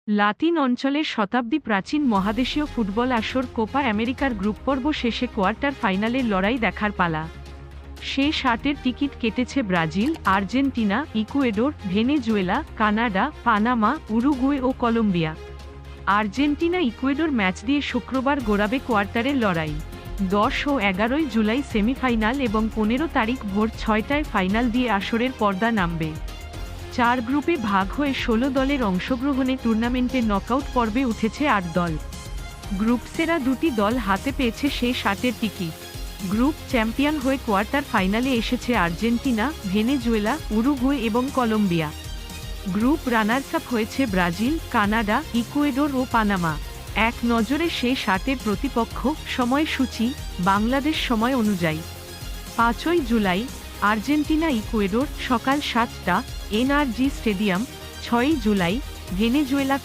লাতিন অঞ্চলের শতাব্দী প্রাচীন মহাদেশীয় ফুটবল আসর কোপা আমেরিকার গ্রুপ পর্ব শেষে কোয়ার্টার ফাইনালের লড়াই দেখার পালা। শেষ 8-এর টিকিট কেটেছে Brazil, Argentina, Ecuador, Venezuela, Canada, Panama, Uruguay ও কলম্বিয়া। আর্জেন্টিনা ইকুয়েডর ম্যাচ দিয়ে শুক্রবার গড়াবে কোয়ার্টারের লড়াই। 10 ও 11 জুলাই সেমিফাইনাল এবং 15 তারিখ ভোর 6টায় ফাইনাল দিয়ে আসরের পর্দা নামবে। 4 গ্রুপে ভাগ হয়ে 16 দলের অংশগ্রহণে টুর্নামেন্টের নকআউট পর্বে উঠেছে 8 দল। গ্রুপ সেরা 2টি দল হাতে পেয়েছে শেষ 8-এর টিকিট। গ্রুপ চ্যাম্পিয়ন হয়ে কোয়ার্টার ফাইনালে এসেছে আর্জেন্টিনা, ভেনেজুয়েলা, উরুগুয়ে এবং কলম্বিয়া। গ্রুপ রানার্স আপ হয়েছে ব্রাজিল, কানাডা, ইকুয়েডর ও পানামা। এক নজরে শেষ 8-এর প্রতিপক্ষ। সময়সূচি বাংলাদেশ সময় অনুযায়ী 5 জুলাই আর্জেন্টিনা ইকুয়েডর সকাল 7টা, এনআরজি স্টেডিয়াম। 6 জুলাই ভেনেজুয়েলা